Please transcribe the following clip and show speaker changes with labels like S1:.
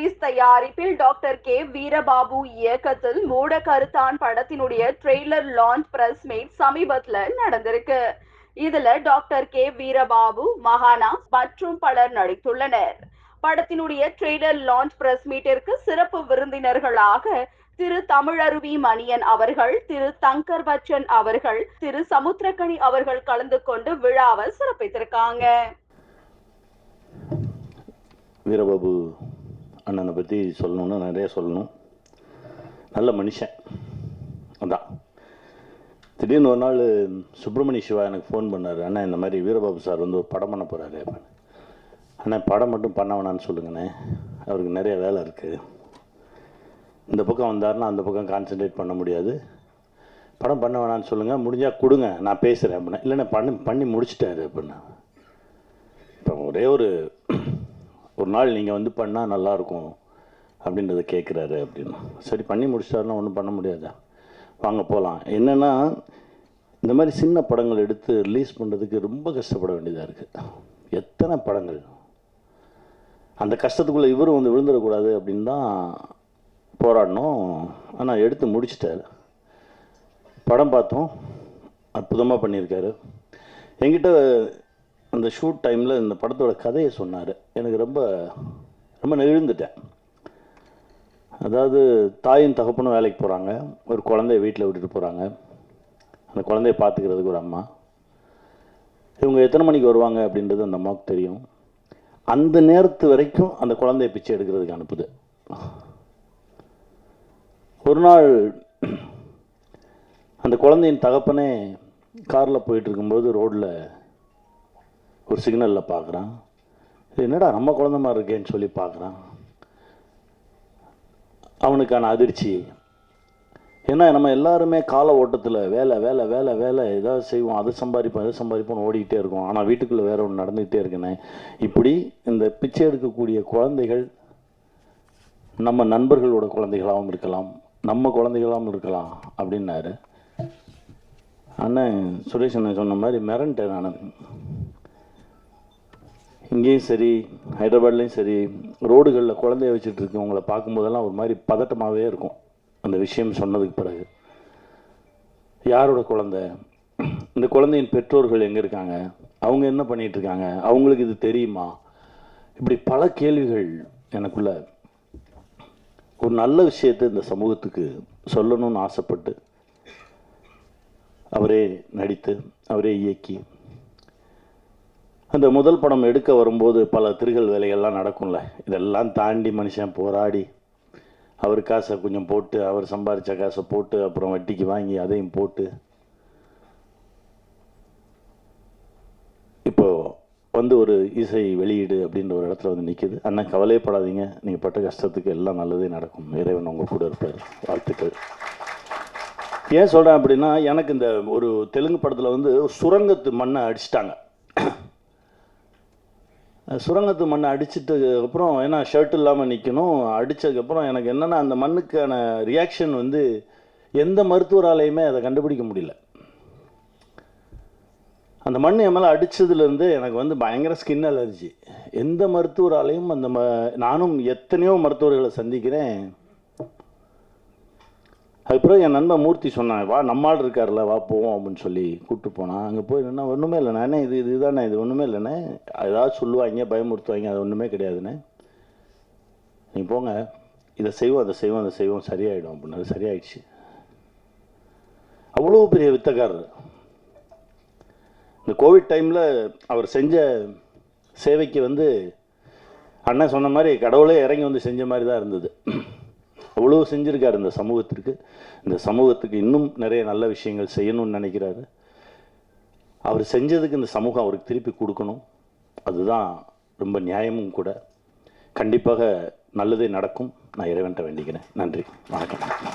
S1: அசீஸ் தயாரிப்பில் doctor K Veerababu இயக்கத்தில் மூட கருத்தான் படத்தினுடைய ட்ரெய்லர் லான்ச் பிரஸ் மீட் சமீபத்துல நடந்திருக்கு. இதுல டாக்டர் கே வீரபாபு, மகானா மற்றும் பலர் நடித்துள்ளனர். படத்தினுடைய ட்ரெய்லர் லான்ச் பிரஸ் மீட்டிற்கு சிறப்பு விருந்தினர்களாக திரு தமிழருவி மணியன் அவர்கள், திரு தங்கர் பச்சன் அவர்கள், திரு சமுத்திரக்கனி அவர்கள் கலந்து கொண்டு விழாவை சிறப்பித்திருக்காங்க.
S2: வீரபாபு அண்ணனை பற்றி சொல்லணும்னா நிறைய சொல்லணும். நல்ல மனுஷன். அதான் திடீர்னு ஒரு நாள் சுப்பிரமணிய சிவா எனக்கு ஃபோன் பண்ணார். அண்ணா இந்த மாதிரி வீரபாபு சார் வந்து ஒரு படம் பண்ண போகிறாரு. அண்ணா படம் மட்டும் பண்ண வேணான்னு சொல்லுங்கண்ணே, அவருக்கு நிறைய வேலை இருக்குது. இந்த பக்கம் வந்தாருன்னா அந்த பக்கம் கான்சன்ட்ரேட் பண்ண முடியாது. படம் பண்ண வேணான்னு சொல்லுங்கள், முடிஞ்சால் கொடுங்க, நான் பேசுகிறேன் அப்படின்னா. இல்லைண்ணே பண்ணி முடிச்சிட்டாரு அப்படின்னா. இப்போ ஒரே ஒரு நாள் நீங்கள் வந்து பண்ணால் நல்லாயிருக்கும் அப்படின்றத கேட்குறாரு அப்படின்னு. சரி பண்ணி முடிச்சிட்டாருன்னா ஒன்றும் பண்ண முடியாதா, வாங்க போகலாம். என்னென்னா இந்த மாதிரி சின்ன படங்கள் எடுத்து ரிலீஸ் பண்ணுறதுக்கு ரொம்ப கஷ்டப்பட வேண்டியதாக இருக்குது. எத்தனை படங்கள், அந்த கஷ்டத்துக்குள்ளே இவரும் வந்து விழுந்துடக்கூடாது அப்படின்னு தான் போராடணும். ஆனால் எடுத்து முடிச்சிட்டார். படம் பார்த்தோம், அற்புதமாக பண்ணியிருக்காரு. என்கிட்ட அந்த ஷூட் டைமில் இந்த படத்தோட கதையை சொன்னார். எனக்கு ரொம்ப ரொம்ப நெகிழ்ந்துட்டேன். அதாவது தாயும் தகப்பனும் வேலைக்கு போகிறாங்க, ஒரு குழந்தைய வீட்டில் விட்டுட்டு போகிறாங்க. அந்த குழந்தைய பார்த்துக்கிறதுக்கு ஒரு அம்மா. இவங்க எத்தனை மணிக்கு வருவாங்க அப்படின்றது அந்த அம்மாவுக்கு தெரியும். அந்த நேரத்து வரைக்கும் அந்த குழந்தைய பிச்சை எடுக்கிறதுக்கு அனுப்புது. ஒரு நாள் அந்த குழந்தையின் தகப்பனே காரில் போயிட்டு இருக்கும்போது ரோட்டில் ஒரு சிக்னலில் பார்க்குறான். என்னடா நம்ம குழந்தை மாதிரி இருக்கேன்னு சொல்லி பார்க்குறான். அவனுக்கான அதிர்ச்சி. ஏன்னா நம்ம எல்லாருமே கால ஓட்டத்தில் வேலை வேலை வேலை வேலை ஏதாவது செய்வோம், அதை சம்பாதிப்போம்னு ஓடிக்கிட்டே இருக்கோம். ஆனால் வீட்டுக்குள்ளே வேற ஒன்று நடந்துக்கிட்டே இருக்குண்ணே. இப்படி இந்த பிச்சை எடுக்கக்கூடிய குழந்தைகள் நம்ம நண்பர்களோட குழந்தைகளாகவும் இருக்கலாம், நம்ம குழந்தைகளாகவும் இருக்கலாம் அப்படின்னாரு. அண்ணன் சுரேஷ் அண்ணன் சொன்ன மாதிரி மிரண்டேன் நான். இங்கேயும் சரி ஹைதராபாத்லேயும் சரி ரோடுகளில் குழந்தைய வச்சுட்டு இருக்கவங்கள பார்க்கும்போதெல்லாம் ஒரு மாதிரி பதட்டமாகவே இருக்கும். அந்த விஷயம் சொன்னதுக்கு பிறகு யாரோட குழந்தை, இந்த குழந்தையின் பெற்றோர்கள் எங்கே இருக்காங்க, அவங்க என்ன பண்ணிகிட்டு இருக்காங்க, அவங்களுக்கு இது தெரியுமா, இப்படி பல கேள்விகள் எனக்குள்ள. ஒரு நல்ல விஷயத்தை இந்த சமூகத்துக்கு சொல்லணும்னு ஆசைப்பட்டு அவரே நடித்து அவரே இயக்கி அந்த முதல் படம் எடுக்க வரும்போது பல திருகல் வேலைகள்லாம் நடக்கும்ல. இதெல்லாம் தாண்டி மனுஷன் போராடி அவர் காசை கொஞ்சம் போட்டு, அவர் சம்பாதிச்ச காசை போட்டு, அப்புறம் வட்டிக்கு வாங்கி அதையும் போட்டு இப்போ வந்து ஒரு இசை வெளியீடு அப்படின்ற ஒரு இடத்துல வந்து நிற்கிது. அண்ணன் கவலைப்படாதீங்க, நீங்கள் பட்ட கஷ்டத்துக்கு எல்லாம் நல்லதே நடக்கும், இறைவன் உங்கள் கூட இருப்பார். வாழ்த்துக்கள். ஏன் சொல்கிறேன் அப்படின்னா, எனக்கு இந்த ஒரு தெலுங்கு படத்தில் வந்து சுரங்கத்து மண்ணை அடிச்சிட்டாங்க. சுரங்கத்து மண்ணை அடிச்சிட்டு அப்புறம் ஏன்னா ஷர்ட் இல்லாமல் நிற்கணும். அடித்ததுக்கப்புறம் எனக்கு என்னென்னா அந்த மண்ணுக்கான ரியாக்ஷன் வந்து எந்த மருத்துவராலையுமே அதை கண்டுபிடிக்க முடியல. அந்த மண் என் மேலே அடித்ததுலேருந்து எனக்கு வந்து பயங்கர ஸ்கின் அலர்ஜி. எந்த மருத்துவராலையும் நானும் எத்தனையோ மருத்துவர்களை சந்திக்கிறேன். அதுக்கப்புறம் என் நண்பன் மூர்த்தி சொன்னான், வா நம்மால் இருக்கார்ல, வா போவோம் அப்படின்னு சொல்லி கூப்பிட்டு போனான். அங்கே போய் என்னன்னா ஒன்றுமே இல்லைண்ணே, இதுதானே, இது ஒன்றுமே இல்லைண்ணே, ஏதாவது சொல்லுவாங்க பயமுறுத்துவாங்க, அது ஒன்றுமே கிடையாதுண்ணே, நீங்கள் போங்க, இதை செய்வோம் அதை செய்வோம் அதை செய்வோம் சரியாயிடும் அப்படின்னா. சரியாயிடுச்சு. அவ்வளோ பெரிய வித்தக்காரர். இந்த கோவிட் டைமில் அவர் செஞ்ச சேவைக்கு வந்து அண்ணன் சொன்ன மாதிரி கடவுளே இறங்கி வந்து செஞ்ச மாதிரி தான் இருந்தது. அவ்வளோ செஞ்சுருக்காரு இந்த சமூகத்திற்கு. இந்த சமூகத்துக்கு இன்னும் நிறைய நல்ல விஷயங்கள் செய்யணும்னு நினைக்கிறாரு. அவர் செஞ்சதுக்கு இந்த சமூகம் அவருக்கு திருப்பி கொடுக்கணும். அதுதான் ரொம்ப நியாயமும் கூட. கண்டிப்பாக நல்லதே நடக்கும். நான் இறைவன்ட்ட வேண்டிக்கிறேன். நன்றி, வணக்கம்.